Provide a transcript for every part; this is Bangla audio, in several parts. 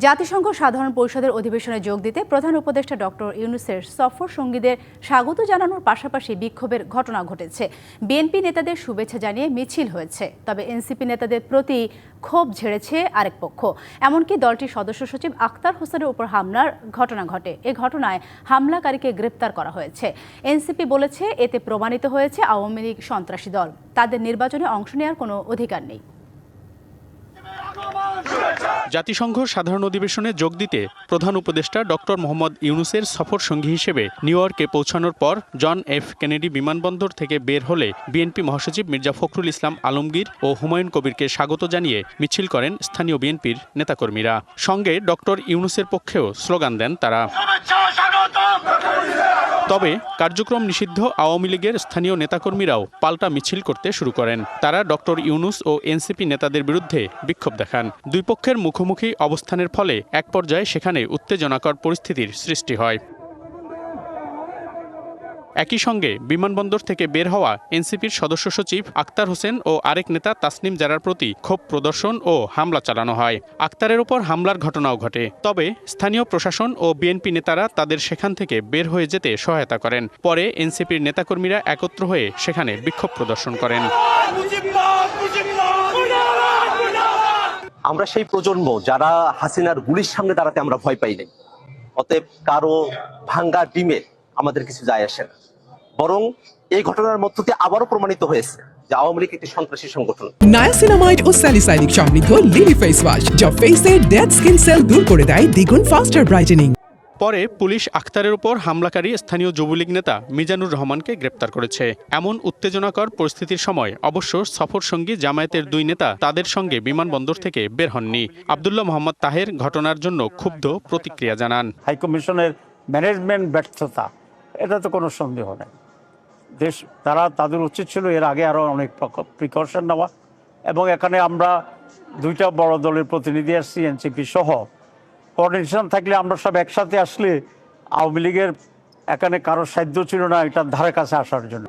জাতিসংঘ সাধারণ পরিষদের অধিবেশনে যোগ দিতে প্রধান উপদেষ্টা ডক্টর ইউনূসের সফর সঙ্গীদের স্বাগত জানানোর পাশাপাশি বিক্ষোভের ঘটনা ঘটেছে। বিএনপি নেতাদের শুভেচ্ছা জানিয়ে মিছিল হয়েছে, তবে এনসিপি নেতাদের প্রতি ক্ষোভ ঝেড়েছে আরেক পক্ষ। এমনকি দলটির সদস্য সচিব আক্তার হোসেনের উপর হামলার ঘটনা ঘটে। এ ঘটনায় হামলাকারীকে গ্রেপ্তার করা হয়েছে। এনসিপি বলেছে এতে প্রমাণিত হয়েছে আওয়ামী লীগ সন্ত্রাসী দল, তাদের নির্বাচনে অংশ নেওয়ার কোনো অধিকার নেই। জাতিসংঘ সাধারণ অধিবেশনে যোগ দিতে প্রধান উপদেষ্টা ডক্টর মোহাম্মদ ইউনূসের সফর সঙ্গী হিসেবে নিউ ইয়র্কে পৌঁছানোর পর জন এফ কেনেডি বিমানবন্দর থেকে বের হলে বিএনপি মহাসচিব মির্জা ফখরুল ইসলাম আলমগীর ও হুমায়ুন কবিরকে স্বাগত জানিয়ে মিছিল করেন স্থানীয় বিএনপির নেতাকর্মীরা। সঙ্গে ডক্টর ইউনূসের পক্ষেও স্লোগান দেন তারা। তবে কার্যক্রম নিষিদ্ধ আওয়ামী লীগের স্থানীয় নেতাকর্মীরাও পাল্টা মিছিল করতে শুরু করেন। তারা ডক্টর ইউনূস ও এনসিপি নেতাদের বিরুদ্ধে বিক্ষোভ দেখান। দুই পক্ষের মুখোমুখি অবস্থানের ফলে এক পর্যায়ে সেখানে উত্তেজনাকর পরিস্থিতির সৃষ্টি হয়। একই সঙ্গে বিমানবন্দর থেকে বের হওয়া এনসিপির সদস্য সচিব আক্তার হোসেন ও আরেক নেতা তাসনিম জারার প্রতি ক্ষোভ প্রদর্শন ও হামলা চালানো হয়। আক্তারের উপর হামলার ঘটনাও ঘটে। তবে স্থানীয় প্রশাসন ও বিএনপি নেতারা তাদের সেখান থেকে বের হয়ে যেতে সহায়তা করেন। পরে এনসিপির নেতাকর্মীরা একত্র হয়ে সেখানে বিক্ষোভ প্রদর্শন করেন। আমরা সেই প্রজন্ম যারা হাসিনার গুলির সামনে দাঁড়াতে আমরা ভয় পাই নাই। অতএব কারো ভাঙ্গা ডিমে আমাদের কিছু যায় আসে না, বরং এই ঘটনার মধ্য দিয়ে আবারও প্রমাণিত হয়েছে যে আওয়ামী লীগ একটি সন্ত্রাসী সংগঠন। নায়াসিনামাইড ও স্যালিসাইলিক সমৃদ্ধ লিলি ফেস ওয়াশ যা ফেসের ডেড স্কিন সেল দূর করে দেয় দ্বিগুণ ফাস্টার ব্রাইটেনিং। পরে পুলিশ আক্তারের উপর হামলাকারী স্থানীয় যুবলীগ নেতা মিজানুর রহমানকে গ্রেপ্তার করেছে। এমন উত্তেজনাকর পরিস্থিতির সময় অবশ্য সফর সঙ্গী জামায়াতের দুই নেতা তাদের সঙ্গে বিমানবন্দর থেকে বের হননি। আব্দুল্লাহ মোহাম্মদ তাহের ঘটনার জন্য ক্ষুব্ধ প্রতিক্রিয়া জানান। হাইকমিশনের ম্যানেজমেন্ট ব্যর্থতা, এটা তো কোনো সন্দেহ নেই। তাদের উচিত ছিল এর আগে আরও অনেক প্রিকশন নেওয়া, এবং এখানে আমরা দুইটা বড় দলের প্রতিনিধি আসছি, এনসিপি সহ। কোঅর্ডিনেশন থাকলে আমরা সব একসাথে আসলে আওয়ামী লীগের এখানে কারোর সাধ্য ছিল না এটার ধারে কাছে আসার জন্য।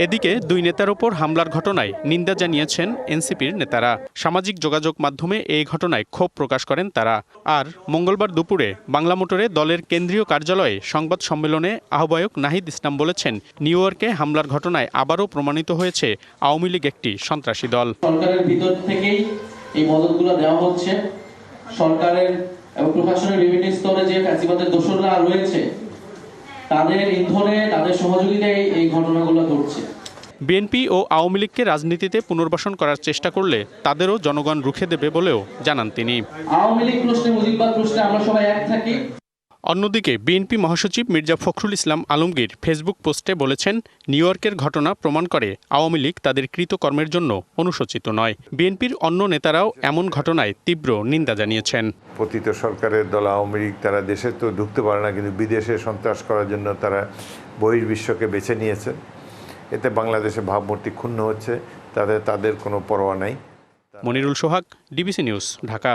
এদিকে দুই নেতার ওপর হামলার ঘটনায় নিন্দা জানিয়েছেন এনসিপির নেতারা। সামাজিক যোগাযোগ মাধ্যমে এই ঘটনায় ক্ষোভ প্রকাশ করেন তারা। আর মঙ্গলবার দুপুরে বাংলা মোটরে দলের কেন্দ্রীয় কার্যালয়ে সংবাদ সম্মেলনে আহ্বায়ক নাহিদ ইসলাম বলেছেন, নিউ ইয়র্কে হামলার ঘটনায় আবারও প্রমাণিত হয়েছে আওয়ামী লীগ একটি সন্ত্রাসী দল। সরকারের ভিতর থেকেই এই মদতগুলো দেওয়া হচ্ছে। সরকারের এবং প্রশাসনের বিভিন্ন স্তরে যে ফ্যাসিবাদের দোসররা রয়েছে তাদের ইন্ধনে, তাদের সহযোগিতায় এই ঘটনাগুলো ঘটছে। বিএনপি ও আওয়ামী লীগকে রাজনীতিতে পুনর্বাসন করার চেষ্টা করলে তাদেরও জনগণ রুখে দেবে বলেও জানান তিনি। আওয়ামী লীগ প্রশ্নে, মুজিববাদ প্রশ্নে আমরা সবাই এক থাকি। অন্যদিকে বিএনপি মহাসচিব মির্জা ফখরুল ইসলাম আলমগীর ফেসবুক পোস্টে বলেছেন, নিউ ইয়র্কের ঘটনা প্রমাণ করে আওয়ামী লীগ তাদের কৃতকর্মের জন্য অনুশোচিত নয়। বিএনপির অন্য নেতারাও এমন ঘটনায় তীব্র নিন্দা জানিয়েছেন। পতিত সরকারের দল আওয়ামী লীগ তারা দেশে তো ঢুকতে পারে না, কিন্তু বিদেশে সন্ত্রাস করার জন্য তারা বহির্বিশ্বকে বেছে নিয়েছে। এতে বাংলাদেশে ভাবমূর্তি ক্ষুণ্ণ হচ্ছে, তাদের কোনো পরোয়া নাই। মনিরুল সোহাগ, ডিবিসি নিউজ, ঢাকা।